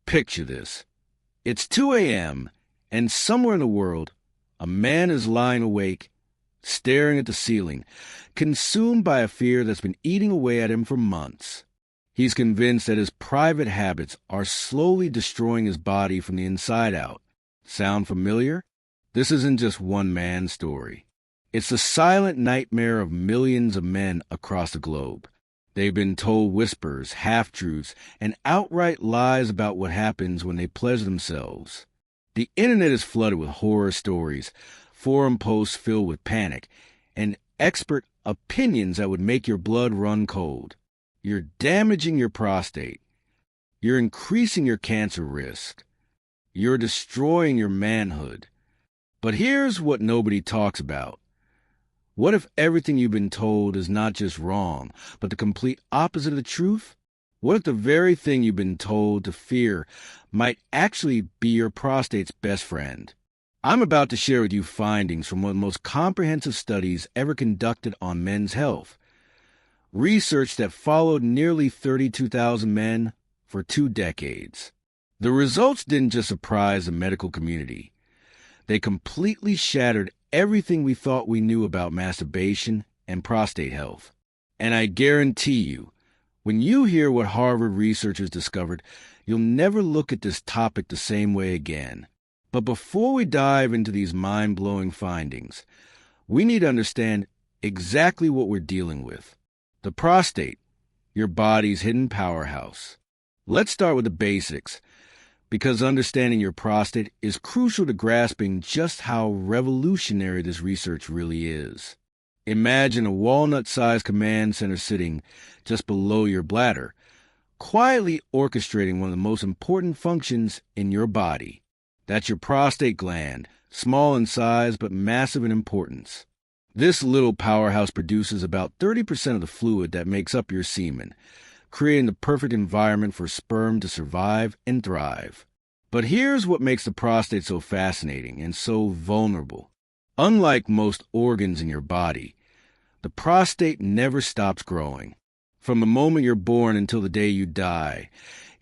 Picture this. It's 2 a.m., and somewhere in the world, a man is lying awake, staring at the ceiling, consumed by a fear that's been eating away at him for months. He's convinced that his private habits are slowly destroying his body from the inside out. Sound familiar? This isn't just one man's story. It's the silent nightmare of millions of men across the globe. They've been told whispers, half-truths, and outright lies about what happens when they pleasure themselves. The internet is flooded with horror stories, forum posts filled with panic, and expert opinions that would make your blood run cold. You're damaging your prostate. You're increasing your cancer risk. You're destroying your manhood. But here's what nobody talks about. What if everything you've been told is not just wrong, but the complete opposite of the truth? What if the very thing you've been told to fear might actually be your prostate's best friend? I'm about to share with you findings from one of the most comprehensive studies ever conducted on men's health. Research that followed nearly 32,000 men for 2 decades. The results didn't just surprise the medical community. They completely shattered everything we thought we knew about masturbation and prostate health. And I guarantee you, when you hear what Harvard researchers discovered, you'll never look at this topic the same way again. But before we dive into these mind-blowing findings, we need to understand exactly what we're dealing with. The prostate, your body's hidden powerhouse. Let's start with the basics, because understanding your prostate is crucial to grasping just how revolutionary this research really is. Imagine a walnut-sized command center sitting just below your bladder, quietly orchestrating one of the most important functions in your body. That's your prostate gland, small in size but massive in importance. This little powerhouse produces about 30% of the fluid that makes up your semen, creating the perfect environment for sperm to survive and thrive. But here's what makes the prostate so fascinating and so vulnerable. Unlike most organs in your body, the prostate never stops growing. From the moment you're born until the day you die,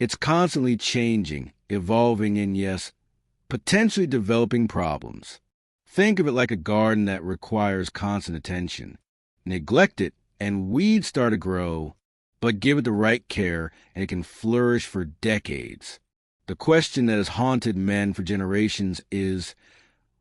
it's constantly changing, evolving, and yes, potentially developing problems. Think of it like a garden that requires constant attention. Neglect it, and weeds start to grow, but give it the right care, and it can flourish for decades. The question that has haunted men for generations is,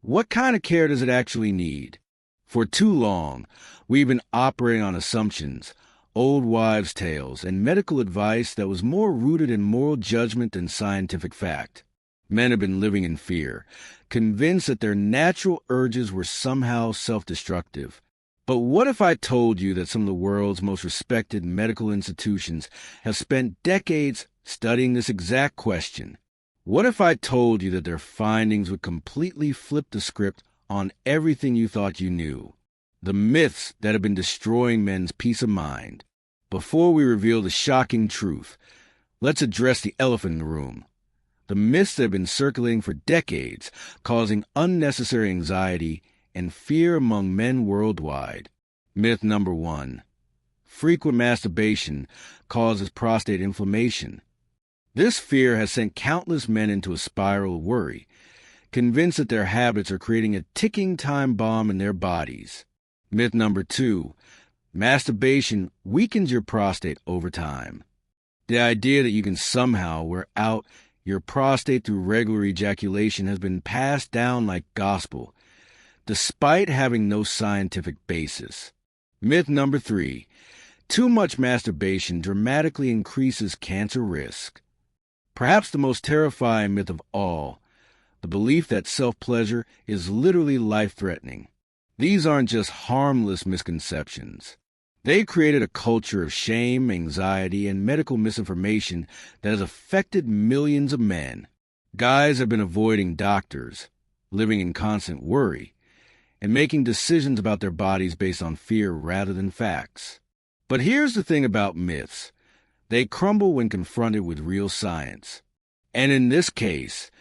what kind of care does it actually need? For too long, we've been operating on assumptions, old wives' tales, and medical advice that was more rooted in moral judgment than scientific fact. Men have been living in fear, convinced that their natural urges were somehow self-destructive. But what if I told you that some of the world's most respected medical institutions have spent decades studying this exact question? What if I told you that their findings would completely flip the script on everything you thought you knew? The myths that have been destroying men's peace of mind. Before we reveal the shocking truth, let's address the elephant in the room. The myths that have been circulating for decades, causing unnecessary anxiety and fear among men worldwide. Myth number 1. Frequent masturbation causes prostate inflammation. This fear has sent countless men into a spiral of worry, convinced that their habits are creating a ticking time bomb in their bodies. Myth number 2. Masturbation weakens your prostate over time. The idea that you can somehow wear out your prostate through regular ejaculation has been passed down like gospel, despite having no scientific basis. Myth number 3. Too much masturbation dramatically increases cancer risk. Perhaps the most terrifying myth of all, the belief that self-pleasure is literally life-threatening. These aren't just harmless misconceptions. They created a culture of shame, anxiety, and medical misinformation that has affected millions of men. Guys have been avoiding doctors, living in constant worry, and making decisions about their bodies based on fear rather than facts. But here's the thing about myths. They crumble when confronted with real science. And in this case,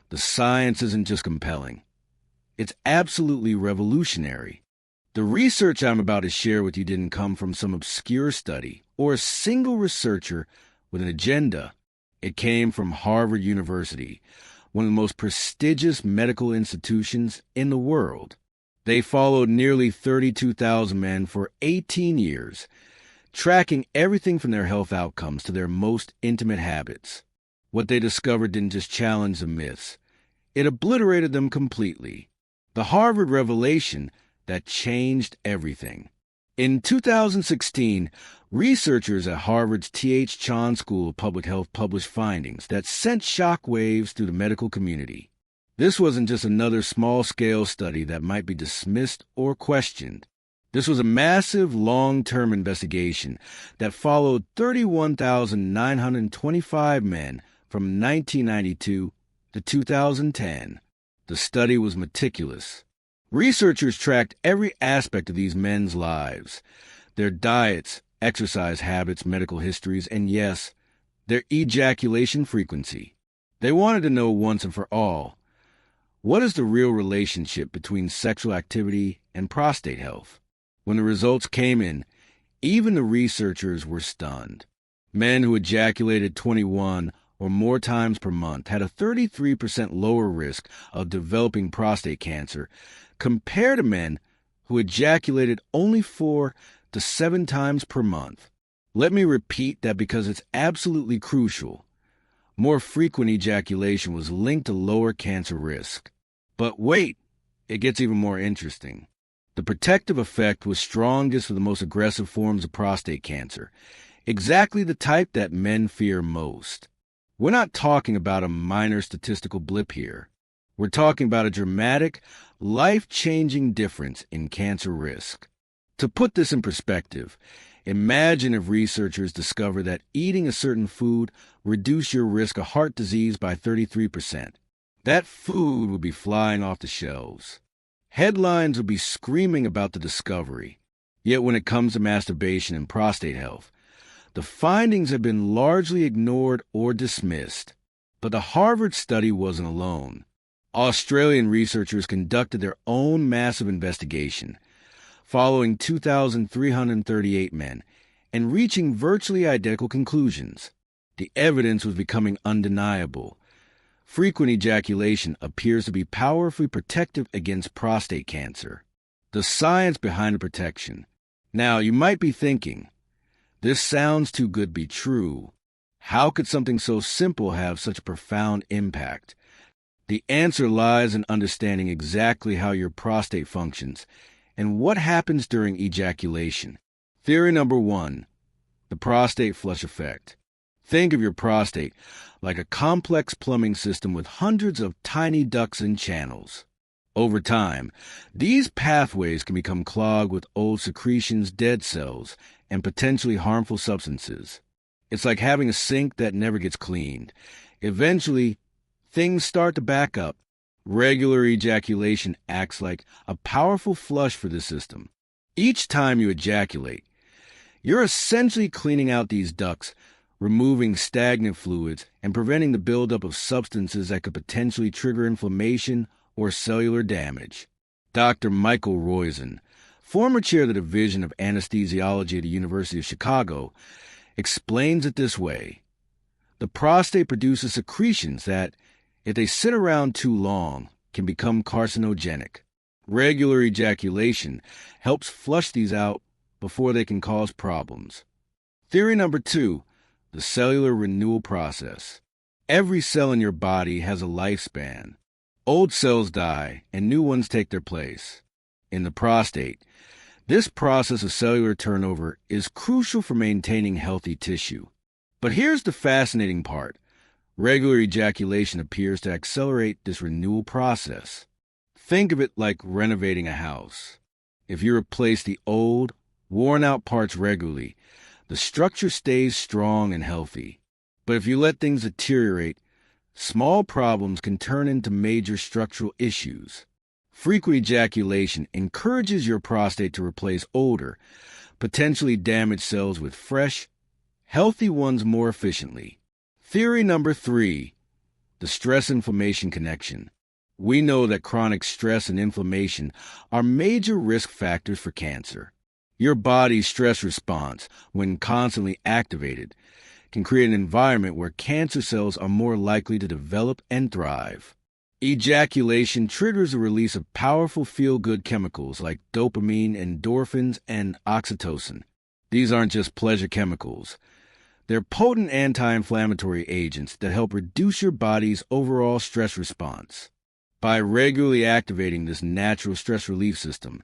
the science isn't just compelling. It's absolutely revolutionary. The research I'm about to share with you didn't come from some obscure study or a single researcher with an agenda. It came from Harvard University, one of the most prestigious medical institutions in the world. They followed nearly 32,000 men for 18 years, tracking everything from their health outcomes to their most intimate habits. What they discovered didn't just challenge the myths, it obliterated them completely. The Harvard revelation that changed everything. In 2016, researchers at Harvard's T.H. Chan School of Public Health published findings that sent shockwaves through the medical community. This wasn't just another small-scale study that might be dismissed or questioned. This was a massive, long-term investigation that followed 31,925 men from 1992 to 2010. The study was meticulous. Researchers tracked every aspect of these men's lives, their diets, exercise habits, medical histories, and yes, their ejaculation frequency. They wanted to know once and for all, what is the real relationship between sexual activity and prostate health? When the results came in, even the researchers were stunned. Men who ejaculated 21 or more times per month had a 33% lower risk of developing prostate cancer compared to men who ejaculated only 4 to 7 times per month. Let me repeat that because it's absolutely crucial. More frequent ejaculation was linked to lower cancer risk. But wait, it gets even more interesting. The protective effect was strongest for the most aggressive forms of prostate cancer, exactly the type that men fear most. We're not talking about a minor statistical blip here. We're talking about a dramatic, life-changing difference in cancer risk. To put this in perspective, imagine if researchers discover that eating a certain food reduced your risk of heart disease by 33%. That food would be flying off the shelves. Headlines would be screaming about the discovery. Yet when it comes to masturbation and prostate health, the findings have been largely ignored or dismissed. But the Harvard study wasn't alone. Australian researchers conducted their own massive investigation, following 2,338 men, and reaching virtually identical conclusions. The evidence was becoming undeniable. Frequent ejaculation appears to be powerfully protective against prostate cancer. The science behind the protection. Now, you might be thinking, this sounds too good to be true. How could something so simple have such a profound impact? The answer lies in understanding exactly how your prostate functions and what happens during ejaculation. Theory number 1, the prostate flush effect. Think of your prostate like a complex plumbing system with hundreds of tiny ducts and channels. Over time, these pathways can become clogged with old secretions, dead cells, and potentially harmful substances. It's like having a sink that never gets cleaned. Eventually, things start to back up. Regular ejaculation acts like a powerful flush for the system. Each time you ejaculate, you're essentially cleaning out these ducts, removing stagnant fluids, and preventing the buildup of substances that could potentially trigger inflammation or cellular damage. Dr. Michael Roizen, former chair of the Division of Anesthesiology at the University of Chicago, explains it this way. The prostate produces secretions that, if they sit around too long, can become carcinogenic. Regular ejaculation helps flush these out before they can cause problems. Theory number 2, the cellular renewal process. Every cell in your body has a lifespan. Old cells die and new ones take their place. In the prostate, this process of cellular turnover is crucial for maintaining healthy tissue. But here's the fascinating part. Regular ejaculation appears to accelerate this renewal process. Think of it like renovating a house. If you replace the old, worn-out parts regularly, the structure stays strong and healthy. But if you let things deteriorate, small problems can turn into major structural issues. Frequent ejaculation encourages your prostate to replace older, potentially damaged cells with fresh, healthy ones more efficiently. Theory number 3, the stress-inflammation connection. We know that chronic stress and inflammation are major risk factors for cancer. Your body's stress response, when constantly activated, can create an environment where cancer cells are more likely to develop and thrive. Ejaculation triggers the release of powerful feel-good chemicals like dopamine, endorphins, and oxytocin. These aren't just pleasure chemicals. They're potent anti-inflammatory agents that help reduce your body's overall stress response. By regularly activating this natural stress relief system,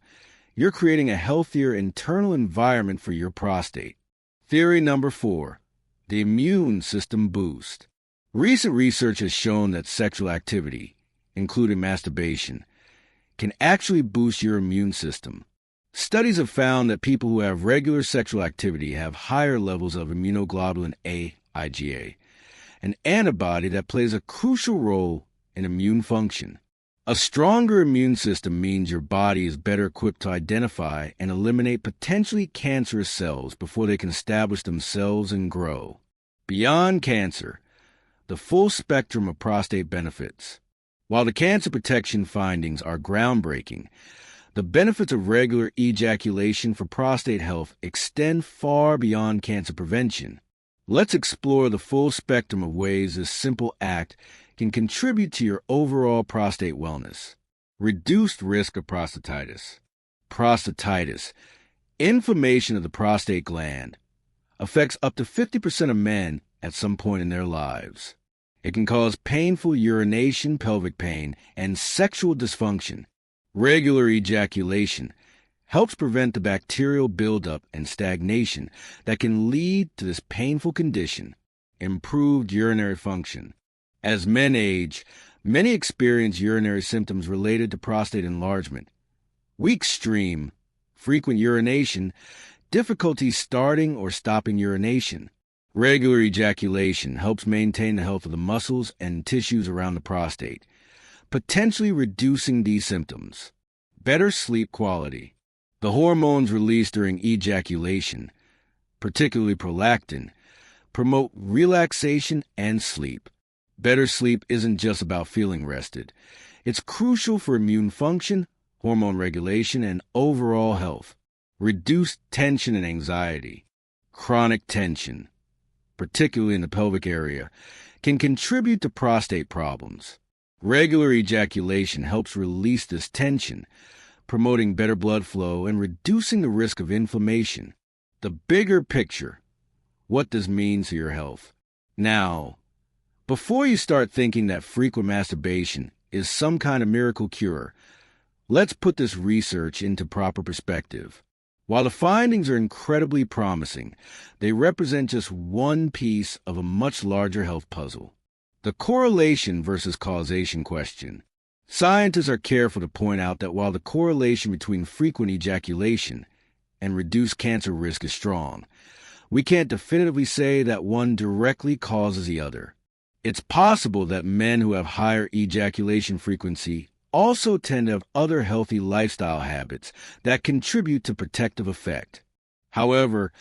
you're creating a healthier internal environment for your prostate. Theory number 4, the immune system boost. Recent research has shown that sexual activity, including masturbation, can actually boost your immune system. Studies have found that people who have regular sexual activity have higher levels of immunoglobulin A, IgA, an antibody that plays a crucial role in immune function. A stronger immune system means your body is better equipped to identify and eliminate potentially cancerous cells before they can establish themselves and grow. Beyond cancer, the full spectrum of prostate benefits. While the cancer protection findings are groundbreaking, the benefits of regular ejaculation for prostate health extend far beyond cancer prevention. Let's explore the full spectrum of ways this simple act can contribute to your overall prostate wellness. Reduced risk of prostatitis. Prostatitis, inflammation of the prostate gland, affects up to 50% of men at some point in their lives. It can cause painful urination, pelvic pain, and sexual dysfunction. Regular ejaculation helps prevent the bacterial buildup and stagnation that can lead to this painful condition. Improved urinary function. As men age, many experience urinary symptoms related to prostate enlargement. Weak stream, frequent urination, difficulty starting or stopping urination. Regular ejaculation helps maintain the health of the muscles and tissues around the prostate, potentially reducing these symptoms. Better sleep quality. The hormones released during ejaculation, particularly prolactin, promote relaxation and sleep. Better sleep isn't just about feeling rested. It's crucial for immune function, hormone regulation, and overall health. Reduced tension and anxiety. Chronic tension, particularly in the pelvic area, can contribute to prostate problems. Regular ejaculation helps release this tension, promoting better blood flow and reducing the risk of inflammation. The bigger picture. What this means to your health. Now, before you start thinking that frequent masturbation is some kind of miracle cure, let's put this research into proper perspective. While the findings are incredibly promising, they represent just one piece of a much larger health puzzle. The correlation versus causation question. Scientists are careful to point out that while the correlation between frequent ejaculation and reduced cancer risk is strong, we can't definitively say that one directly causes the other. It's possible that men who have higher ejaculation frequency also tend to have other healthy lifestyle habits that contribute to protective effect. However,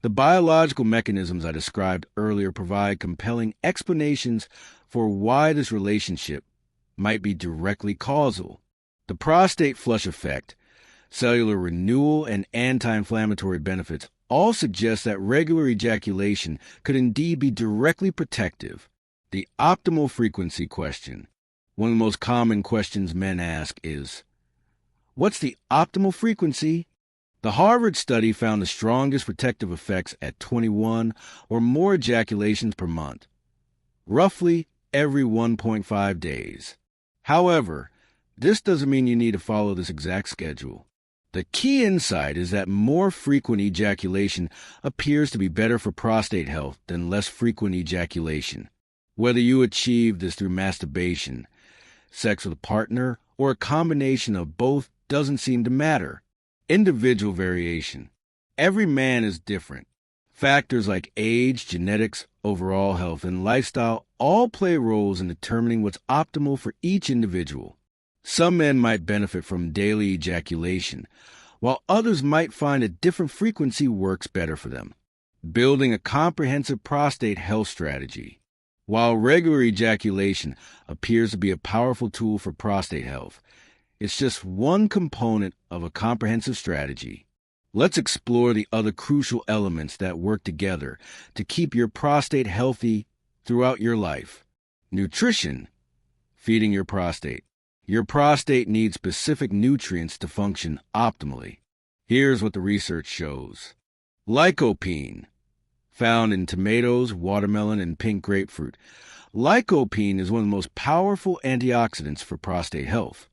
the biological mechanisms I described earlier provide compelling explanations for why this relationship might be directly causal. The prostate flush effect, cellular renewal, and anti-inflammatory benefits all suggest that regular ejaculation could indeed be directly protective. The optimal frequency question. One of the most common questions men ask is, what's the optimal frequency? The Harvard study found the strongest protective effects at 21 or more ejaculations per month, roughly every 1.5 days. However, this doesn't mean you need to follow this exact schedule. The key insight is that more frequent ejaculation appears to be better for prostate health than less frequent ejaculation. Whether you achieve this through masturbation, sex with a partner, or a combination of both doesn't seem to matter. Individual variation. Every man is different. Factors like age, genetics, overall health, and lifestyle all play roles in determining what's optimal for each individual. Some men might benefit from daily ejaculation, while others might find a different frequency works better for them. Building a comprehensive prostate health strategy. While regular ejaculation appears to be a powerful tool for prostate health, it's just one component of a comprehensive strategy. Let's explore the other crucial elements that work together to keep your prostate healthy throughout your life. Nutrition. Feeding your prostate. Your prostate needs specific nutrients to function optimally. Here's what the research shows. Lycopene. Found in tomatoes, watermelon, and pink grapefruit. Lycopene is one of the most powerful antioxidants for prostate health.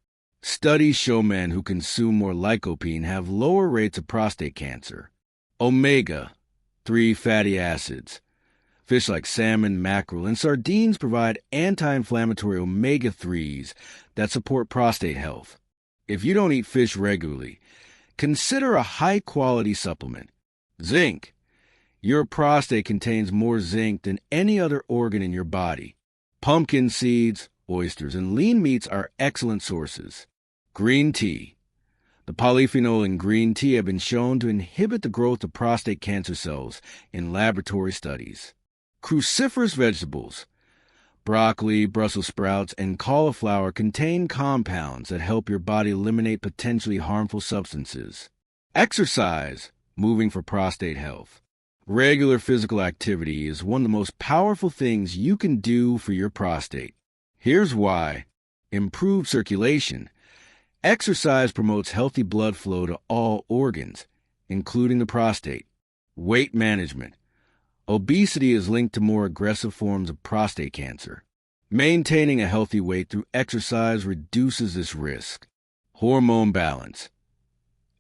Studies show men who consume more lycopene have lower rates of prostate cancer. Omega-3 fatty acids. Fish like salmon, mackerel, and sardines provide anti-inflammatory omega-3s that support prostate health. If you don't eat fish regularly, consider a high-quality supplement. Zinc. Your prostate contains more zinc than any other organ in your body. Pumpkin seeds, oysters, and lean meats are excellent sources. Green tea. The polyphenol in green tea have been shown to inhibit the growth of prostate cancer cells in laboratory studies. Cruciferous vegetables. Broccoli, Brussels sprouts, and cauliflower contain compounds that help your body eliminate potentially harmful substances. Exercise, moving for prostate health. Regular physical activity is one of the most powerful things you can do for your prostate. Here's why. Improved circulation. Exercise promotes healthy blood flow to all organs, including the prostate. Weight management. Obesity is linked to more aggressive forms of prostate cancer. Maintaining a healthy weight through exercise reduces this risk. Hormone balance.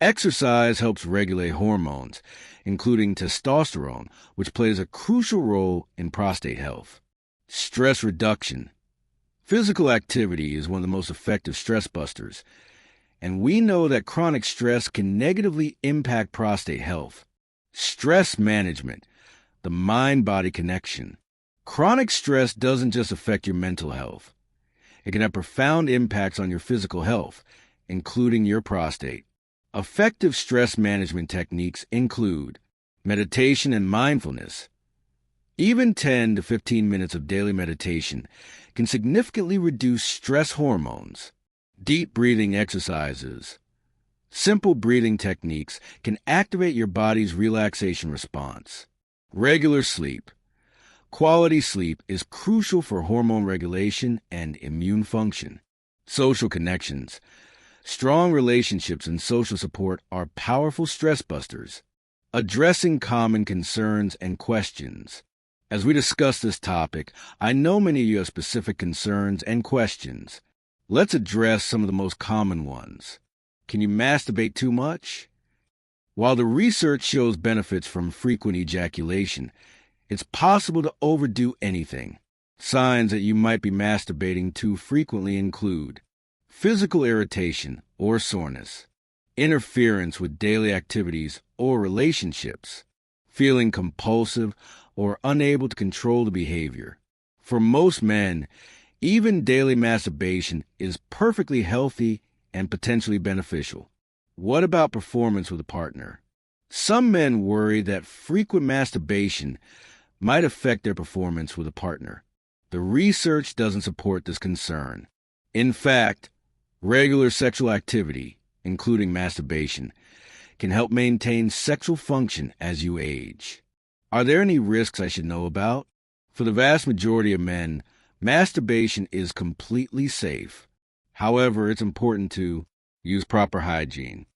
Exercise helps regulate hormones, including testosterone, which plays a crucial role in prostate health. Stress reduction. Physical activity is one of the most effective stress busters, and we know that chronic stress can negatively impact prostate health. Stress management, the mind-body connection. Chronic stress doesn't just affect your mental health. It can have profound impacts on your physical health, including your prostate. Effective stress management techniques include meditation and mindfulness. Even 10 to 15 minutes of daily meditation can significantly reduce stress hormones. Deep breathing exercises. Simple breathing techniques can activate your body's relaxation response. Regular sleep. Quality sleep is crucial for hormone regulation and immune function. Social connections. Strong relationships and social support are powerful stress busters. Addressing common concerns and questions. As we discuss this topic, I know many of you have specific concerns and questions. Let's address some of the most common ones. Can you masturbate too much? While the research shows benefits from frequent ejaculation, it's possible to overdo anything. Signs that you might be masturbating too frequently include physical irritation or soreness, interference with daily activities or relationships, feeling compulsive or unable to control the behavior. For most men, even daily masturbation is perfectly healthy and potentially beneficial. What about performance with a partner? Some men worry that frequent masturbation might affect their performance with a partner. The research doesn't support this concern. In fact, regular sexual activity, including masturbation, can help maintain sexual function as you age. Are there any risks I should know about? For the vast majority of men, masturbation is completely safe. However, it's important to use proper hygiene.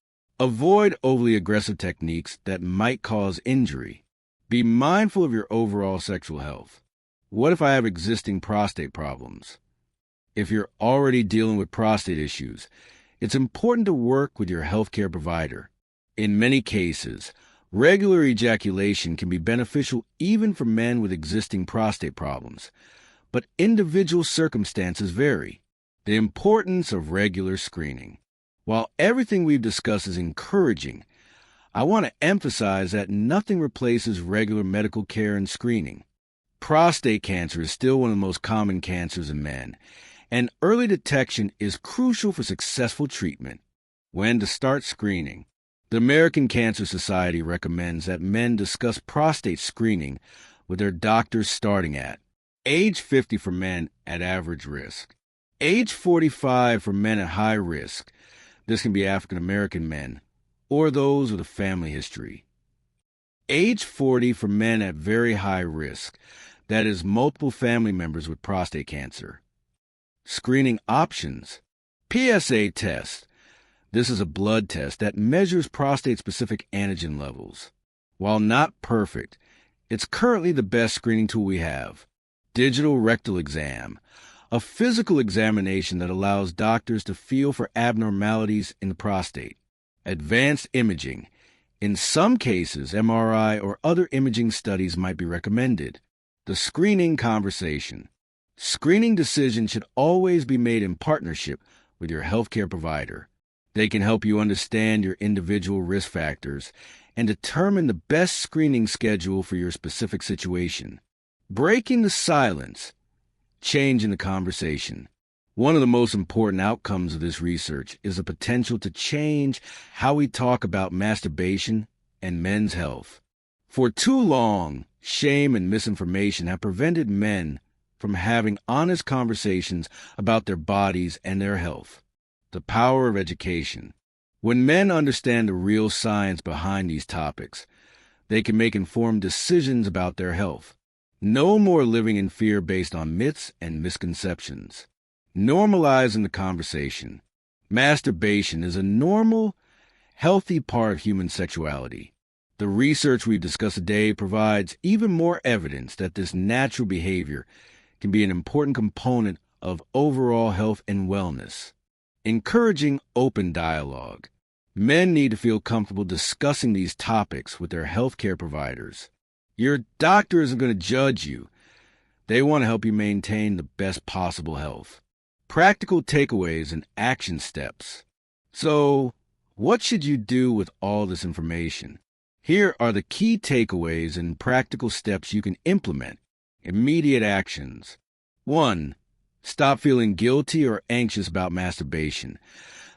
Avoid overly aggressive techniques that might cause injury. Be mindful of your overall sexual health. What if I have existing prostate problems? If you're already dealing with prostate issues, it's important to work with your healthcare provider. In many cases, regular ejaculation can be beneficial even for men with existing prostate problems, but individual circumstances vary. The importance of regular screening. While everything we've discussed is encouraging, I want to emphasize that nothing replaces regular medical care and screening. Prostate cancer is still one of the most common cancers in men, and early detection is crucial for successful treatment. When to start screening? The American Cancer Society recommends that men discuss prostate screening with their doctors starting at age 50 for men at average risk, age 45 for men at high risk. This can be African American men, or those with a family history. Age 40 for men at very high risk, that is, multiple family members with prostate cancer. Screening options. PSA test. This is a blood test that measures prostate-specific antigen levels. While not perfect, it's currently the best screening tool we have. Digital rectal exam, a physical examination that allows doctors to feel for abnormalities in the prostate. Advanced imaging. In some cases, MRI or other imaging studies might be recommended. The screening conversation. Screening decisions should always be made in partnership with your healthcare provider. They can help you understand your individual risk factors and determine the best screening schedule for your specific situation. Breaking the silence. Change in the conversation. One of the most important outcomes of this research is the potential to change how we talk about masturbation and men's health. For too long, shame and misinformation have prevented men from having honest conversations about their bodies and their health. The power of education. When men understand the real science behind these topics, they can make informed decisions about their health. No more living in fear based on myths and misconceptions. Normalizing the conversation. Masturbation is a normal, healthy part of human sexuality. The research we've discussed today provides even more evidence that this natural behavior can be an important component of overall health and wellness. Encouraging open dialogue. Men need to feel comfortable discussing these topics with their healthcare providers. Your doctor isn't going to judge you. They want to help you maintain the best possible health. Practical takeaways and action steps. So, what should you do with all this information? Here are the key takeaways and practical steps you can implement. Immediate actions. 1. Stop feeling guilty or anxious about masturbation.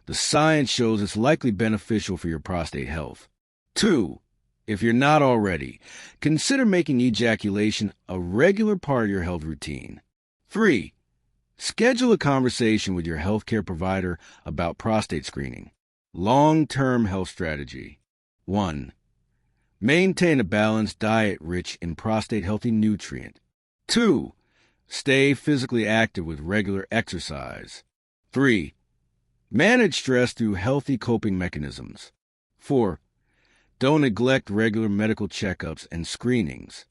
The science shows it's likely beneficial for your prostate health. 2. If you're not already, consider making ejaculation a regular part of your health routine. 3. Schedule a conversation with your healthcare provider about prostate screening. Long-term health strategy. 1. Maintain a balanced diet rich in prostate-healthy nutrient. 2. Stay physically active with regular exercise. 3. Manage stress through healthy coping mechanisms. 4. Don't neglect regular medical checkups and screenings.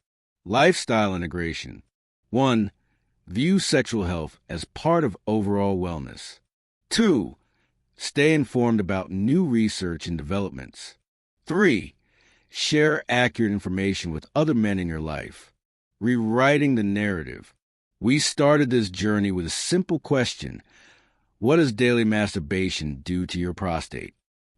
Lifestyle integration. 1. View sexual health as part of overall wellness. 2. Stay informed about new research and developments. 3. Share accurate information with other men in your life. Rewriting the narrative. We started this journey with a simple question. What does daily masturbation do to your prostate?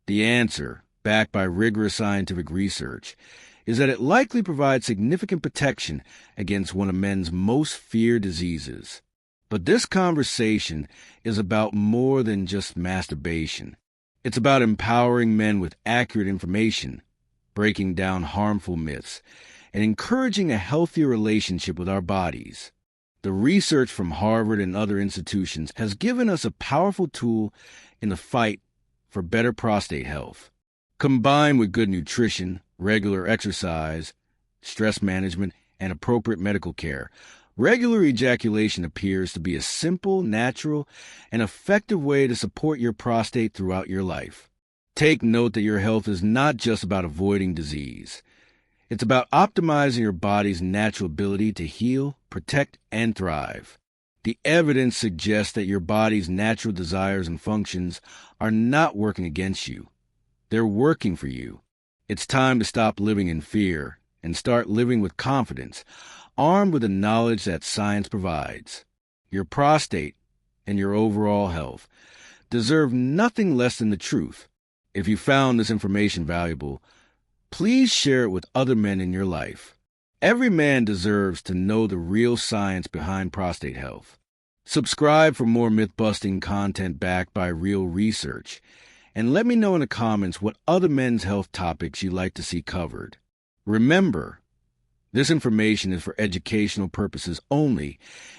The answer, backed by rigorous scientific research, is that it likely provides significant protection against one of men's most feared diseases. But this conversation is about more than just masturbation. It's about empowering men with accurate information, breaking down harmful myths, and encouraging a healthier relationship with our bodies. The research from Harvard and other institutions has given us a powerful tool in the fight for better prostate health. Combined with good nutrition, regular exercise, stress management, and appropriate medical care, regular ejaculation appears to be a simple, natural, and effective way to support your prostate throughout your life. Take note that your health is not just about avoiding disease. It's about optimizing your body's natural ability to heal, protect, and thrive. The evidence suggests that your body's natural desires and functions are not working against you. They're working for you. It's time to stop living in fear and start living with confidence, armed with the knowledge that science provides. Your prostate and your overall health deserve nothing less than the truth. If you found this information valuable, please share it with other men in your life. Every man deserves to know the real science behind prostate health. Subscribe for more myth-busting content backed by real research. And let me know in the comments what other men's health topics you'd like to see covered. Remember, this information is for educational purposes only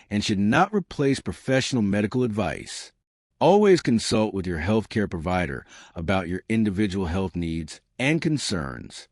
and should not replace professional medical advice. Always consult with your healthcare provider about your individual health needs and concerns.